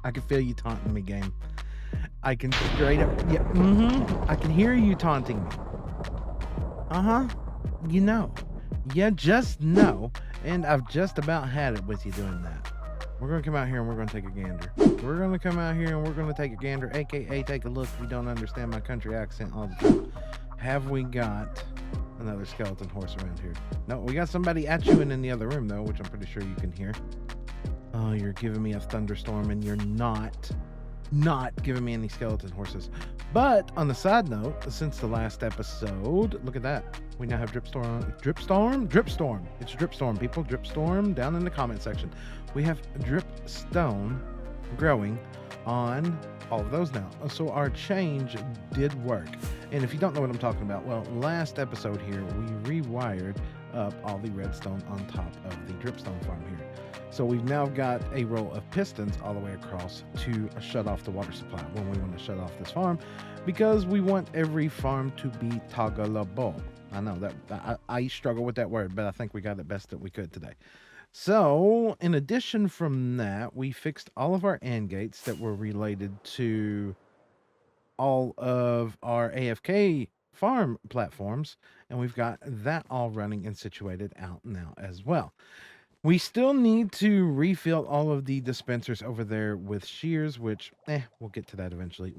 I can feel you taunting me, game. I can straight up, yeah, I can hear you taunting me. Uh-huh. You know. You just know. And I've just about had it with you doing that. We're going to come out here and we're going to take a gander. We're going to come out here and we're going to take a gander, aka take a look if you don't understand my country accent all the time. Have we got another skeleton horse around here? No, we got somebody at you and in the other room, though, which I'm pretty sure you can hear. Oh, you're giving me a thunderstorm and you're not giving me any skeleton horses. But on the side note, since the last episode, look at that. We now have Dripstorm. It's Dripstorm, people. Dripstorm down in the comment section. We have Dripstone growing on all of those now. So our change did work. And if you don't know what I'm talking about, well, last episode here, we rewired up all the redstone on top of the Dripstone farm here. So we've now got a row of pistons all the way across to shut off the water supply when we want to shut off this farm, because we want every farm to be toggleable. I know that I struggle with that word, but I think we got it best that we could today. So in addition from that, we fixed all of our AND gates that were related to all of our AFK farm platforms, and we've got that all running and situated out now as well. We still need to refill all of the dispensers over there with shears, which, we'll get to that eventually.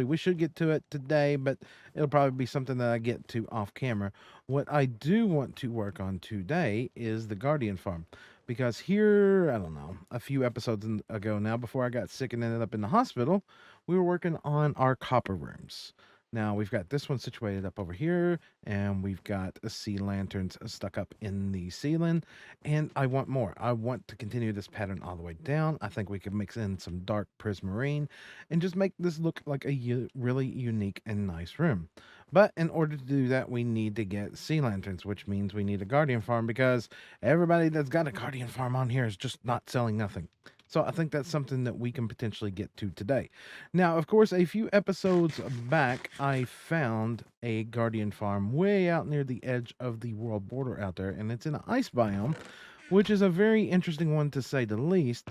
We should get to it today, but it'll probably be something that I get to off camera. What I do want to work on today is the Guardian farm, because here, I don't know, a few episodes ago now, before I got sick and ended up in the hospital, we were working on our copper rooms. Now we've got this one situated up over here, and we've got sea lanterns stuck up in the ceiling. And I want more. I want to continue this pattern all the way down. I think we could mix in some dark prismarine and just make this look like a really unique and nice room. But in order to do that, we need to get sea lanterns, which means we need a guardian farm, because everybody that's got a guardian farm on here is just not selling nothing. So I think that's something that we can potentially get to today. Now, of course, a few episodes back, I found a guardian farm way out near the edge of the world border out there, and it's in an ice biome, which is a very interesting one to say the least,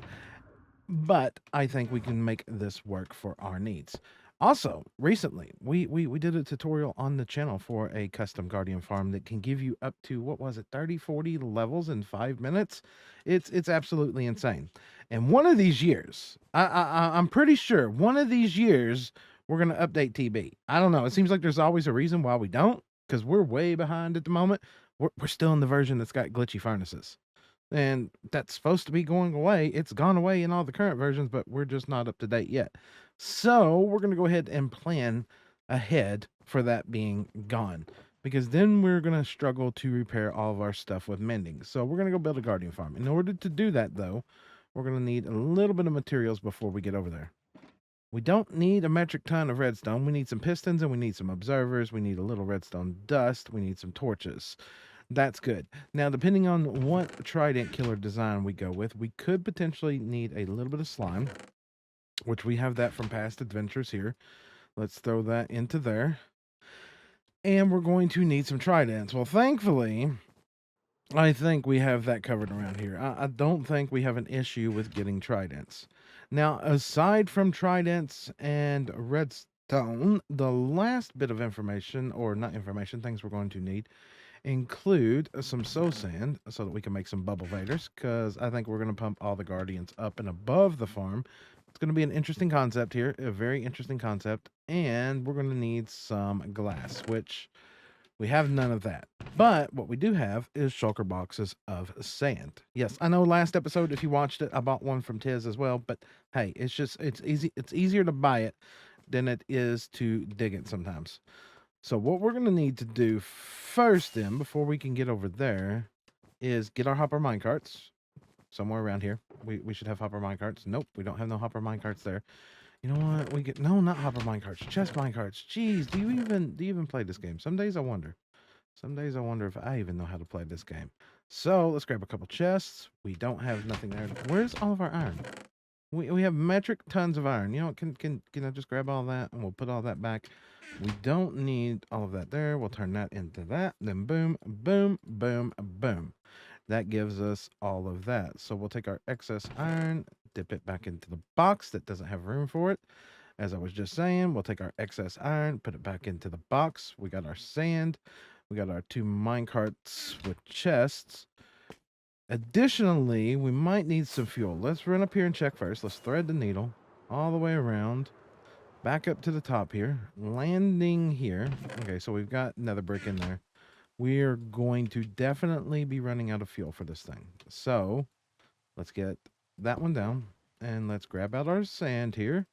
but I think we can make this work for our needs. Also, recently, we did a tutorial on the channel for a custom guardian farm that can give you up to, what was it, 30, 40 levels in 5 minutes. It's absolutely insane. And one of these years, I'm pretty sure one of these years, we're going to update TB. I don't know. It seems like there's always a reason why we don't, because we're way behind at the moment. We're still in the version that's got glitchy furnaces. And that's supposed to be going away. It's gone away in all the current versions, but we're just not up to date yet. So we're going to go ahead and plan ahead for that being gone, because then we're going to struggle to repair all of our stuff with mending. So we're going to go build a guardian farm. In order to do that, though, we're going to need a little bit of materials before we get over there. We don't need a metric ton of redstone. We need some pistons and we need some observers. We need a little redstone dust. We need some torches. That's good. Now, depending on what trident killer design we go with, we could potentially need a little bit of slime, which we have that from past adventures here. Let's throw that into there. And we're going to need some tridents. Well, thankfully, I think we have that covered around here. I don't think we have an issue with getting tridents. Now, aside from tridents and redstone, the last bit of information, or not information, things we're going to need include some soul sand so that we can make some bubble vaders, because I think we're going to pump all the guardians up and above the farm. It's going to be an interesting concept here, a very interesting concept, and we're going to need some glass, which we have none of that. But what we do have is shulker boxes of sand. Yes, I know last episode, if you watched it, I bought one from Tiz as well, but hey, it's easier to buy it than it is to dig it sometimes. So what we're going to need to do first then, before we can get over there, is get our hopper minecarts somewhere around here. We should have hopper minecarts. Nope, we don't have no hopper minecarts there. You know what? We get no, not hopper minecarts, chest minecarts. Jeez, do you even play this game? Some days I wonder. Some days I wonder if I even know how to play this game. So let's grab a couple chests. We don't have nothing there. Where's all of our iron? We have metric tons of iron. You know, can I just grab all that and we'll put all that back? We don't need all of that there. We'll turn that into that. Then boom, boom, boom, boom. That gives us all of that. So we'll take our excess iron, dip it back into the box that doesn't have room for it. As I was just saying, we'll take our excess iron, put it back into the box. We got our sand. We got our 2 minecarts with chests. Additionally, we might need some fuel. Let's run up here and check first. Let's thread the needle all the way around. Back up to the top here. Landing here. Okay, so we've got another brick in there. We're going to definitely be running out of fuel for this thing. So let's get that one down. And let's grab out our sand here.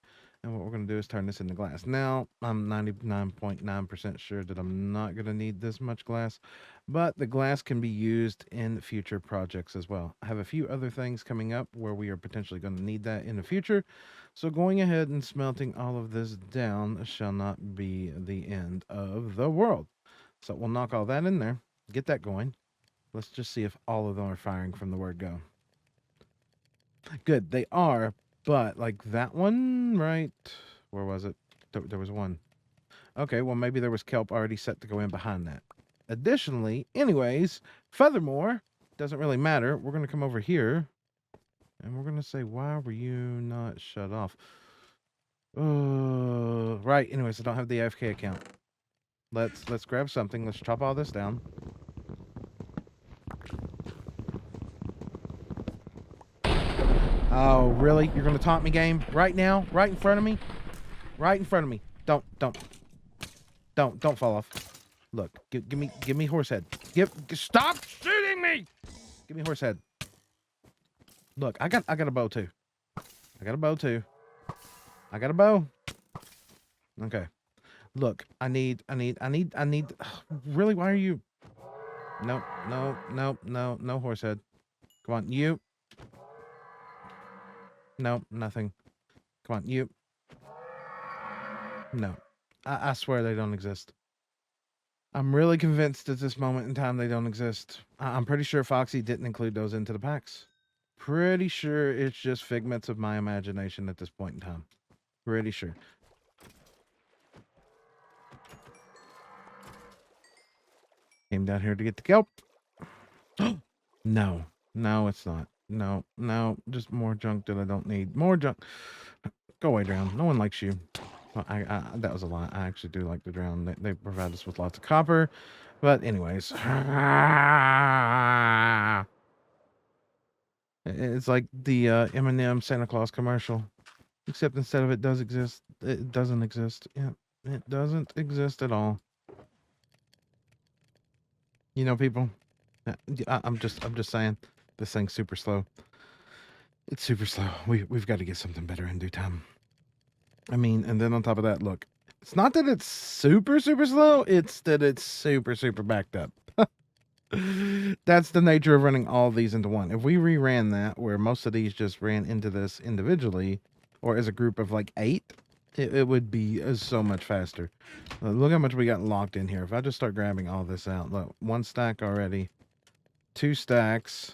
And what we're going to do is turn this into glass. Now, I'm 99.9% sure that I'm not going to need this much glass, but the glass can be used in future projects as well. I have a few other things coming up where we are potentially going to need that in the future. So going ahead and smelting all of this down shall not be the end of the world. So we'll knock all that in there, get that going. Let's just see if all of them are firing from the word go. Good, they are. But, like, that one, right? Where was it? There was one. Okay, well, maybe there was kelp already set to go in behind that. Additionally, anyways, furthermore, doesn't really matter. We're going to come over here, and we're going to say, why were you not shut off? Right, anyways, I don't have the AFK account. Let's grab something. Let's chop all this down. Oh, really? You're gonna taunt me, game? Right now? Right in front of me? Right in front of me. Don't fall off. Look, give me horse head. Stop shooting me! Give me horse head. Look, I got a bow too. I got a bow too. I got a bow. Okay. Look, I need. Really? Why are you? No horse head. Come on, you. No, nothing. Come on, you. No. I swear they don't exist. I'm really convinced at this moment in time they don't exist. I'm pretty sure Foxy didn't include those into the packs. Pretty sure it's just figments of my imagination at this point in time. Pretty sure. Came down here to get the kelp. No, it's not. No, just more junk that I don't need. More junk. Go away, drown. No one likes you. Well, that was a lie. I actually do like the drown. They provide us with lots of copper. But anyways. It's like the M&M Santa Claus commercial. Except instead of it does exist, it doesn't exist. Yeah, it doesn't exist at all. You know, people, I'm just saying, this thing's super slow. It's super slow. We've got to get something better in due time. I mean, and then on top of that, look, it's not that it's super slow, it's that it's super backed up. That's the nature of running all these into one. If we reran that, where most of these just ran into this individually, or as a group of like 8, it would be so much faster. Look how much we got locked in here. If I just start grabbing all this out, look, 1 stack already, 2 stacks,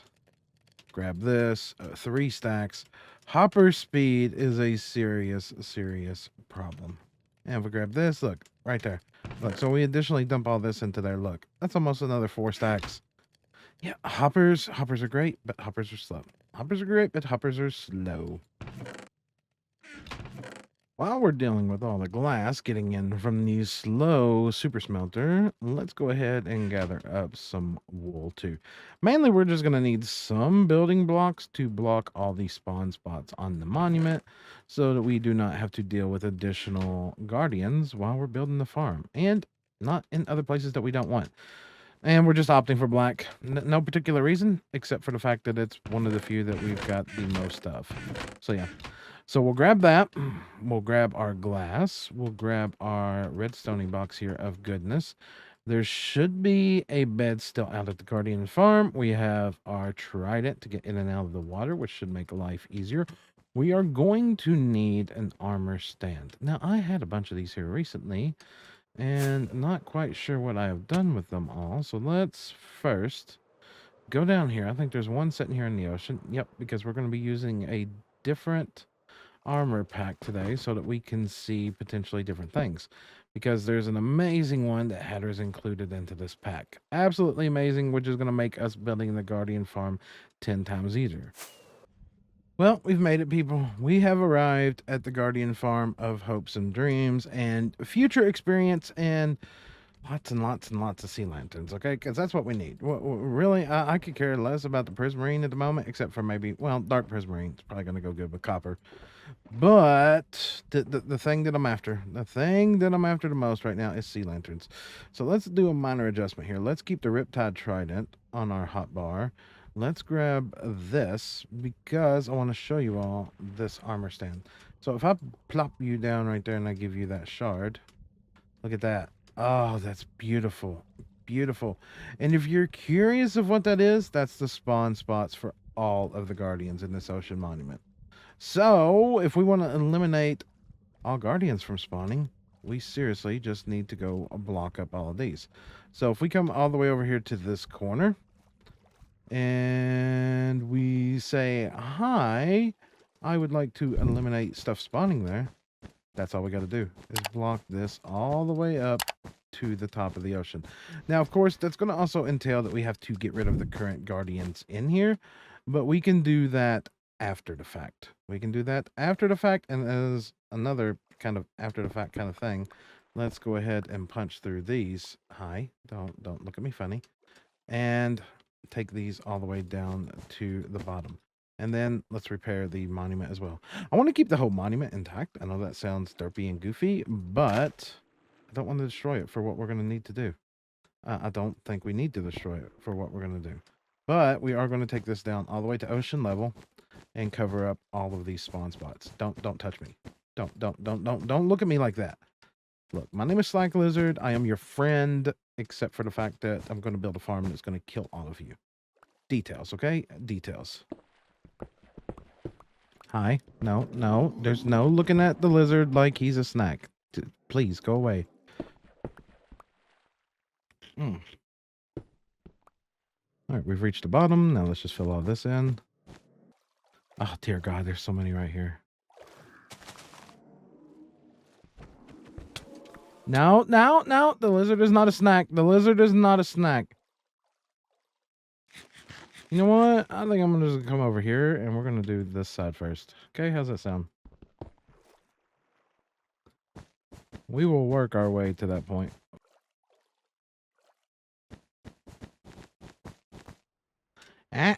grab this, 3 stacks. Hopper speed is a serious problem. And if we grab this, look, right there. Look, so we additionally dump all this into there. Look, that's almost another 4 stacks. Yeah, hoppers are great, but hoppers are slow. Hoppers are great, but hoppers are slow. While we're dealing with all the glass getting in from the slow super smelter, let's go ahead and gather up some wool too. Mainly, we're just going to need some building blocks to block all these spawn spots on the monument so that we do not have to deal with additional guardians while we're building the farm, and not in other places that we don't want. And we're just opting for black. No particular reason, except for the fact that it's one of the few that we've got the most of. So yeah. So we'll grab that. We'll grab our glass. We'll grab our redstone box here of goodness. There should be a bed still out at the Guardian Farm. We have our trident to get in and out of the water, which should make life easier. We are going to need an armor stand. Now, I had a bunch of these here recently, and not quite sure what I have done with them all. So let's first go down here. I think there's one sitting here in the ocean. Yep, because we're going to be using a different armor pack today so that we can see potentially different things, because there's an amazing one that Hatter's included into this pack. Absolutely amazing, which is going to make us building the Guardian Farm 10 times easier. Well, we've made it, people. We have arrived at the Guardian Farm of Hopes and Dreams and future experience and lots and lots and lots of sea lanterns, okay? Because that's what we need. Really, I could care less about the Prismarine at the moment, except for maybe, well, Dark Prismarine. It's probably going to go good with copper. But the thing that I'm after, the thing that I'm after the most right now is sea lanterns. So let's do a minor adjustment here. Let's keep the Riptide Trident on our hotbar. Let's grab this because I want to show you all this armor stand. So if I plop you down right there and I give you that shard, look at that. Oh, that's beautiful. Beautiful. And if you're curious of what that is, that's the spawn spots for all of the Guardians in this ocean monument. So, if we want to eliminate all Guardians from spawning, we seriously just need to go block up all of these. So, if we come all the way over here to this corner, and we say, hi, I would like to eliminate stuff spawning there. That's all we got to do, is block this all the way up to the top of the ocean. Now, of course, that's going to also entail that we have to get rid of the current Guardians in here, but we can do that after the fact. We can do that after the fact, and as another kind of after the fact kind of thing, let's go ahead and punch through these. Hi, don't look at me funny. And take these all the way down to the bottom. And then let's repair the monument as well. I want to keep the whole monument intact. I know that sounds derpy and goofy, but I don't want to destroy it for what we're going to need to do. I don't think we need to destroy it for what we're going to do. But we are going to take this down all the way to ocean level and cover up all of these spawn spots. Don't touch me. Don't look at me like that. Look, my name is SlackLizard. I am your friend, except for the fact that I'm going to build a farm that's going to kill all of you. Details, okay? Details. Hi. No. There's no looking at the lizard like he's a snack. Please, go away. All right, we've reached the bottom. Now let's just fill all this in. Oh, dear God, there's so many right here. No. The lizard is not a snack. The lizard is not a snack. You know what? I think I'm just gonna come over here and we're gonna do this side first. Okay, how's that sound? We will work our way to that point. That's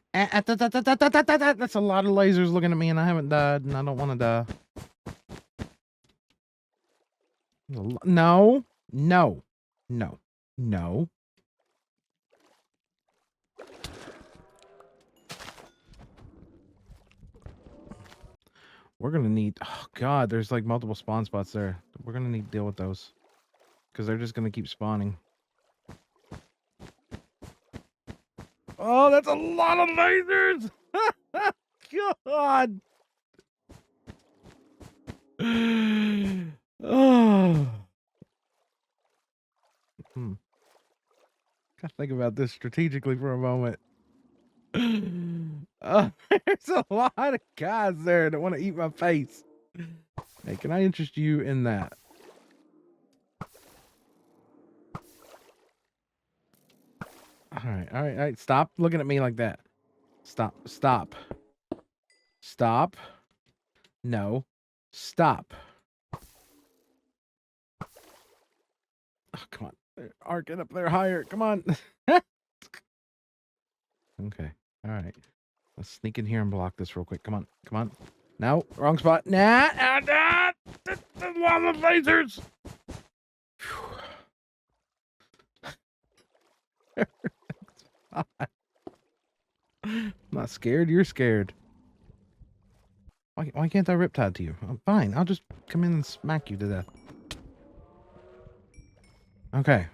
a lot of lasers looking at me and I haven't died and I don't want to die. No. We're going to need... Oh, God, there's like multiple spawn spots there. We're going to need to deal with those. Because they're just going to keep spawning. Oh, that's a lot of lasers! God! Oh. Gotta think about this strategically for a moment. There's a lot of guys there that want to eat my face. Hey, can I interest you in that? All right. Stop looking at me like that. Stop. No. Stop. Oh, come on. Arc it up there higher. Come on. Okay. All right. Let's sneak in here and block this real quick. Come on. No, wrong spot. Nah. The lava lasers. I'm not scared. You're scared. Why can't I riptide to you? I'm fine. I'll just come in and smack you to death. Okay.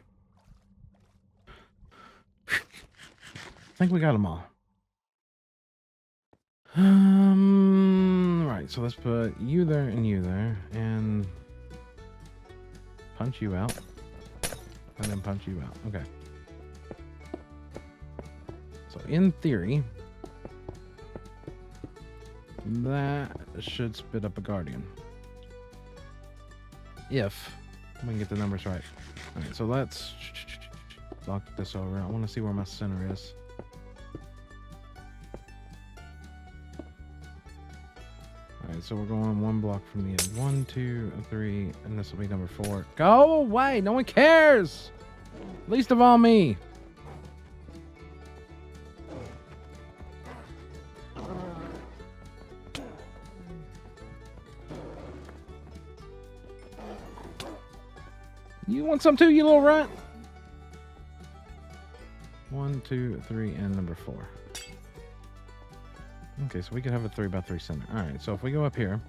I think we got them all. Right. So let's put you there and you there, and punch you out, and then punch you out. Okay. So in theory, that should spit up a guardian. If we can get the numbers right. All right, so let's block this over. I want to see where my center is. so we're going 1 block from the end. 1, 2, 3, and this will be number 4. Go away! No one cares! Least of all me. You want some too, you little runt? 1, 2, 3, and number 4. Okay, so we could have a 3x3 center. All right, so if we go up here,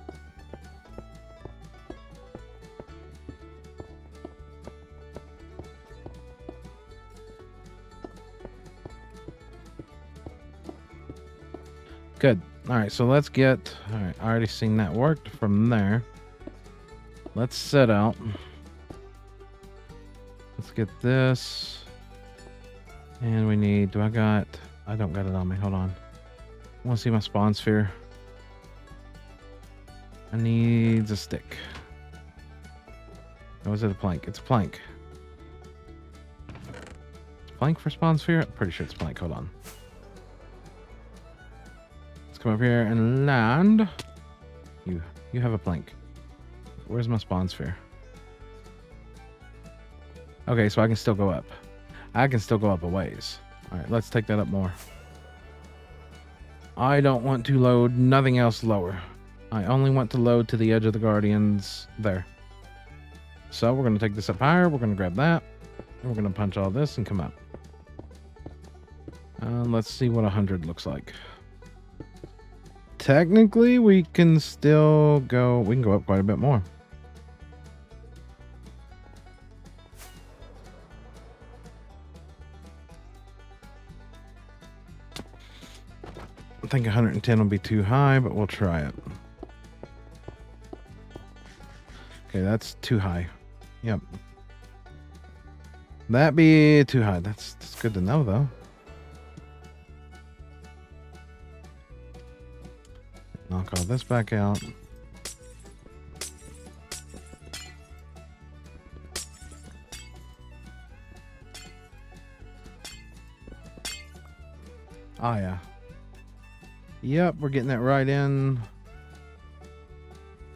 good. All right, so let's get. All right, I already seen that worked from there. Let's set out. Let's get this. And we need. I don't got it on me. Hold on. I want to see my spawn sphere. I need a stick. Oh, is it a plank? It's a plank. It's plank for spawn sphere? I'm pretty sure it's plank. Hold on. Let's come up here and land. You have a plank. Where's my spawn sphere? Okay, so I can still go up. I can still go up a ways. All right, let's take that up more. I don't want to load nothing else lower. I only want to load to the edge of the Guardians there. So we're going to take this up higher. We're going to grab that. And we're going to punch all this and come up. Let's see what 100 looks like. Technically, we can still go... We can go up quite a bit more. I think 110 will be too high, but we'll try it. Okay, that's too high. Yep. That'd be too high. That's good to know, though. Knock all this back out. Oh, yeah. Yep, we're getting that right in.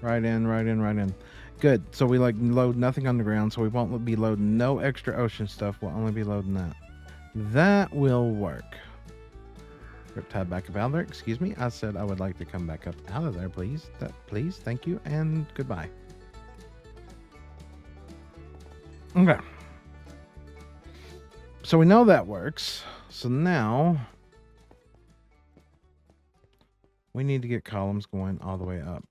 Right in. Good. So we like load nothing on the ground, so we won't be loading no extra ocean stuff. We'll only be loading that. That will work. Riptide back up out of there. Excuse me. I said I would like to come back up out of there, please. Please. Thank you. And goodbye. Okay. So we know that works. So now we need to get columns going all the way up.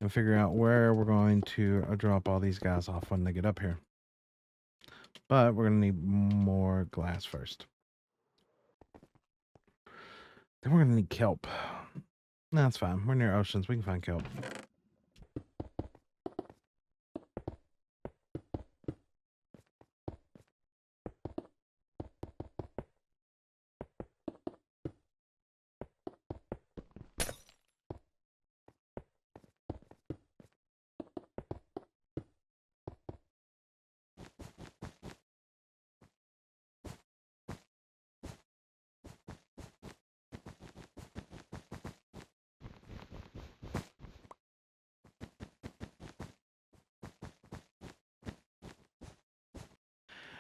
And figure out where we're going to drop all these guys off when they get up here. But we're going to need more glass first. Then we're going to need kelp. That's fine. We're near oceans. We can find kelp.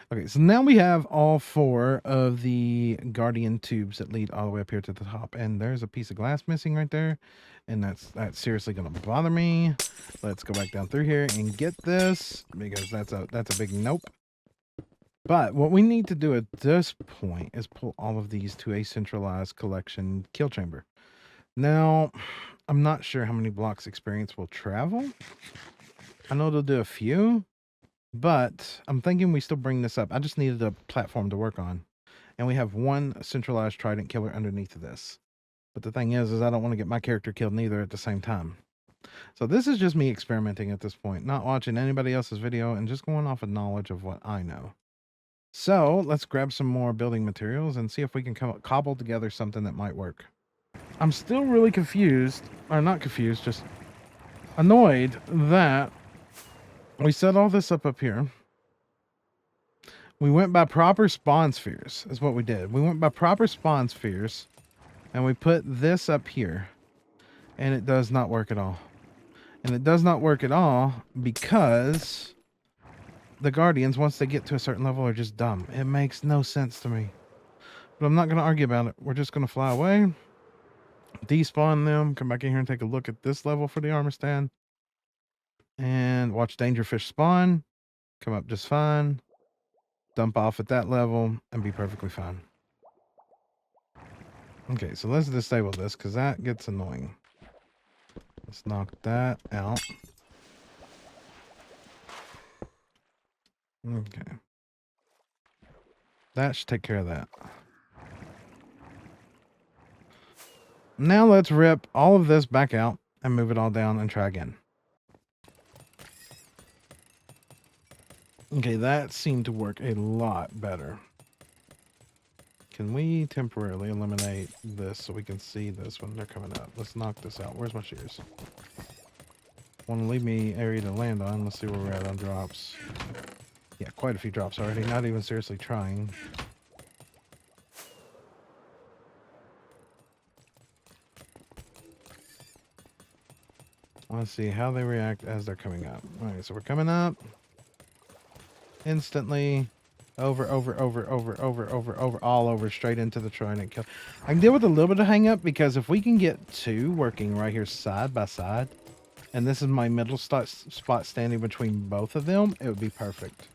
Okay, so now we have all 4 of the Guardian tubes that lead all the way up here to the top, and there's a piece of glass missing right there, and that's seriously gonna bother me. Let's go back down through here and get this, because that's a big nope. But what we need to do at this point is pull all of these to a centralized collection kill chamber. Now, I'm not sure how many blocks experience will travel. I know they'll do a few. But I'm thinking we still bring this up. I just needed a platform to work on. And we have 1 centralized trident killer underneath of this. But the thing is I don't want to get my character killed neither at the same time. So this is just me experimenting at this point. Not watching anybody else's video and just going off of knowledge of what I know. So let's grab some more building materials and see if we can cobble together something that might work. I'm still really confused. Or not confused, just annoyed that we set all this up here. We went by proper spawn spheres, is what we did. We went by proper spawn spheres, and we put this up here, and it does not work at all. And it does not work at all because the Guardians, once they get to a certain level, are just dumb. It makes no sense to me. But I'm not going to argue about it. We're just going to fly away, despawn them, come back in here and take a look at this level for the armor stand, and watch Dangerfish spawn, come up just fine, dump off at that level, and be perfectly fine. Okay, so let's disable this because that gets annoying. Let's knock that out. Okay. That should take care of that. Now let's rip all of this back out and move it all down and try again. Okay, that seemed to work a lot better. Can we temporarily eliminate this so we can see this when they're coming up? Let's knock this out. Where's my shears? Want to leave me area to land on. Let's see where we're at on drops. Yeah, quite a few drops already. Not even seriously trying. Let's see how they react as they're coming up. Alright, so we're coming up. Instantly. Over, all over, straight into the trident kill. I can deal with a little bit of hang up because if we can get two working right here side by side, and this is my middle spot standing between both of them, it would be perfect.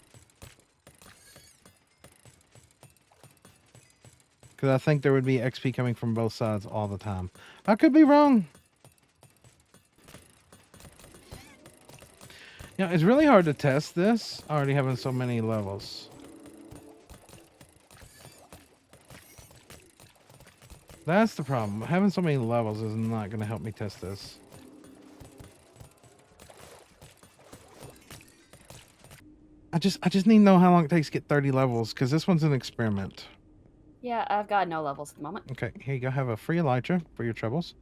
Because I think there would be XP coming from both sides all the time. I could be wrong. You know, it's really hard to test this, already having so many levels. That's the problem. Having so many levels is not going to help me test this. I just need to know how long it takes to get 30 levels, because this one's an experiment. Yeah, I've got no levels at the moment. Okay, here you go. Have a free elytra for your troubles.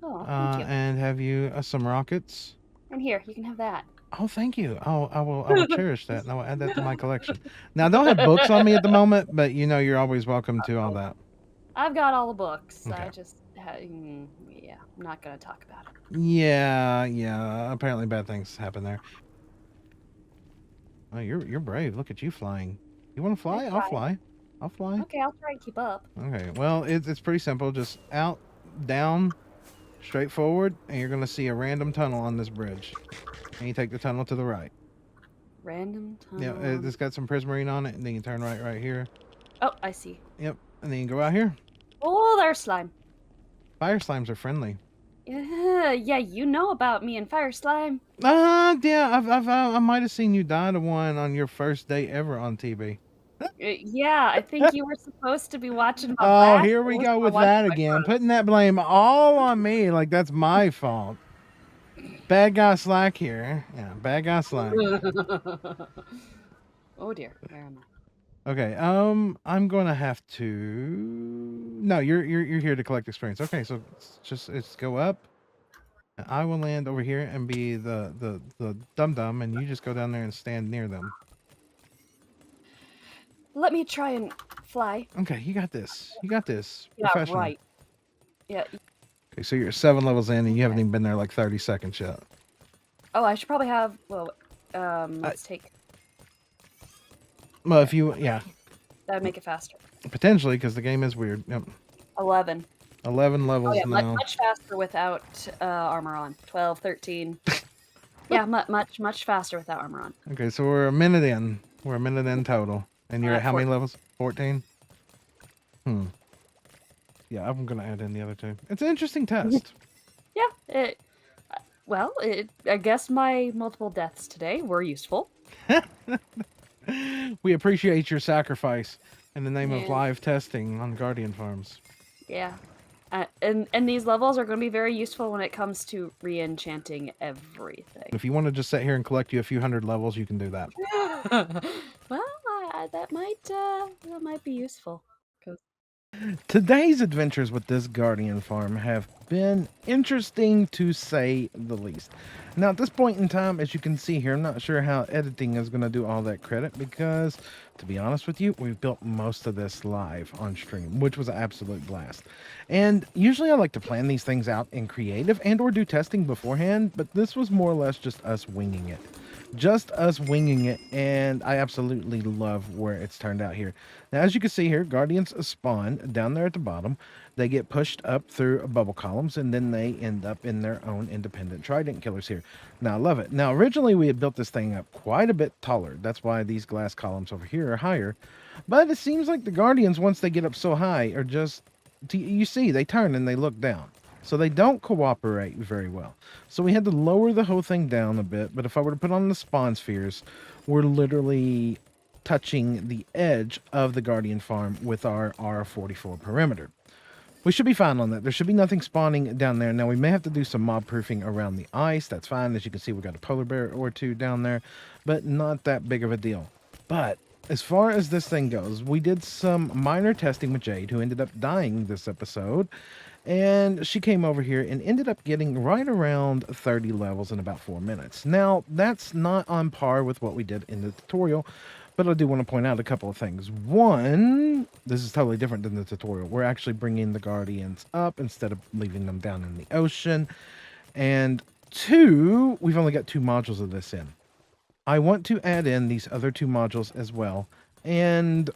Oh, thank you. And have you some rockets? And here, you can have that. Oh, thank you. Oh, I will cherish that, and I will add that to my collection. Now, I don't have books on me at the moment, but you know you're always welcome to all that. I've got all the books. Okay. I just, yeah, I'm not going to talk about it. Yeah. Apparently bad things happen there. Oh, you're brave. Look at you flying. You want to fly? I'll fly. I'll fly. Okay, I'll try and keep up. Okay, well, it's pretty simple. Just out, down, straight forward, and you're going to see a random tunnel on this bridge. And you take the tunnel to the right. Random tunnel. Yeah, it's got some prismarine on it, and then you turn right here. Oh, I see. Yep, and then you go out here. Oh, there's slime. Fire slimes are friendly. Yeah, you know about me and fire slime. Yeah, I might have seen you die to one on your first day ever on TV. Yeah, I think you were supposed to be watching my Oh, back. here we go with that again. Putting that blame all on me like that's my fault. Bad guy Slack here. Yeah, bad guy Slack. Oh dear, where am I? Okay, I'm gonna have to. No, you're here to collect experience. Okay, so it's go up. And I will land over here and be the dum-dum, and you just go down there and stand near them. Let me try and fly. Okay, you got this. You got this. Yeah, Professional. right. Yeah. Okay, so you're 7 levels in, and you haven't even been there like 30 seconds yet. Oh, I should probably have. Well, let's take. Well, if you, yeah. That would make it faster. Potentially, because the game is weird. Yep. 11. 11 levels now. Much faster without armor on. 12, 13. Yeah, much faster without armor on. Okay, so we're a minute in. We're a minute in total. And you're at how many levels? 14? Yeah, I'm going to add in the other two. It's an interesting test. Yeah, I guess my multiple deaths today were useful. We appreciate your sacrifice in the name of live testing on Guardian Farms. Yeah. And these levels are going to be very useful when it comes to re-enchanting everything. If you want to just sit here and collect you a few hundred levels, you can do that. Well, that might be useful. Today's adventures with this Guardian farm have been interesting to say the least. Now, at this point in time, as you can see here, I'm not sure how editing is going to do all that credit because, to be honest with you, we've built most of this live on stream, which was an absolute blast. And usually I like to plan these things out in creative and or do testing beforehand, but this was more or less just us winging it. Just us winging it, and I absolutely love where it's turned out here. Now, as you can see here, Guardians spawn down there at the bottom. They get pushed up through bubble columns, and then they end up in their own independent trident killers here. Now, I love it. Now, originally, we had built this thing up quite a bit taller. That's why these glass columns over here are higher. But it seems like the Guardians, once they get up so high, are just... You see, they turn and they look down. So they don't cooperate very well. So we had to lower the whole thing down a bit. But if I were to put on the spawn spheres, we're literally touching the edge of the Guardian farm with our R44 perimeter. We should be fine on that. There should be nothing spawning down there. Now, we may have to do some mob proofing around the ice. That's fine. As you can see, we've got a polar bear or two down there, but not that big of a deal. But as far as this thing goes, we did some minor testing with Jade, who ended up dying this episode. And she came over here and ended up getting right around 30 levels in about 4 minutes. Now, that's not on par with what we did in the tutorial, but I do want to point out a couple of things. One, this is totally different than the tutorial. We're actually bringing the Guardians up instead of leaving them down in the ocean. And two, we've only got 2 modules of this in. I want to add in these other 2 modules as well. And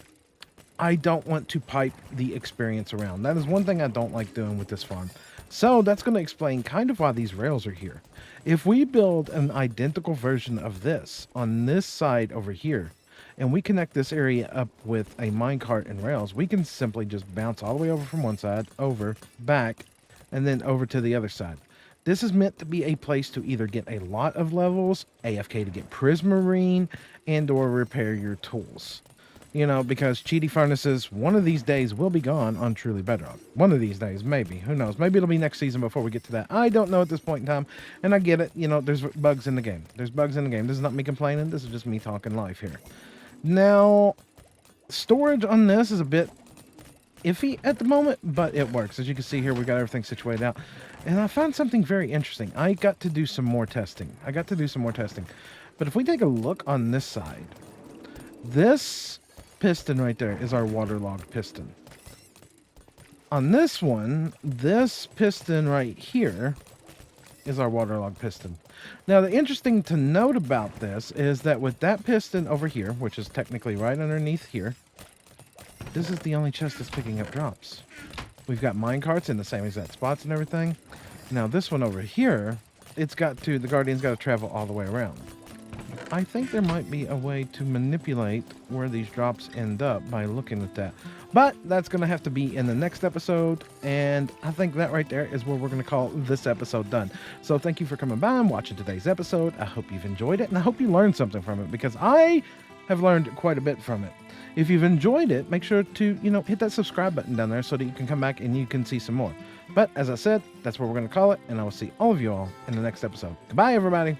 I don't want to pipe the experience around. That is one thing I don't like doing with this farm. So that's going to explain kind of why these rails are here. If we build an identical version of this on this side over here, and we connect this area up with a minecart and rails, we can simply just bounce all the way over from one side, over, back, and then over to the other side. This is meant to be a place to either get a lot of levels, AFK to get prismarine, and or repair your tools. You know, because cheaty furnaces, one of these days will be gone on Truly Bedrock. One of these days, maybe. Who knows? Maybe it'll be next season before we get to that. I don't know at this point in time. And I get it. You know, there's bugs in the game. There's bugs in the game. This is not me complaining. This is just me talking life here. Now, storage on this is a bit iffy at the moment, but it works. As you can see here, we've got everything situated out. And I found something very interesting. I got to do some more testing. But if we take a look on this side, this piston right there is our waterlogged piston. On this one, this piston right here is our waterlogged piston. Now, the interesting to note about this is that with that piston over here, which is technically right underneath here, this is the only chest that's picking up drops. We've got minecarts in the same exact spots and everything. Now, this one over here, the Guardian's got to travel all the way around. I think there might be a way to manipulate where these drops end up by looking at that. But that's going to have to be in the next episode, and I think that right there is where we're going to call this episode done. So thank you for coming by and watching today's episode. I hope you've enjoyed it, and I hope you learned something from it, because I have learned quite a bit from it. If you've enjoyed it, make sure to, hit that subscribe button down there so that you can come back and you can see some more. But as I said, that's what we're going to call it, and I will see all of you all in the next episode. Goodbye, everybody.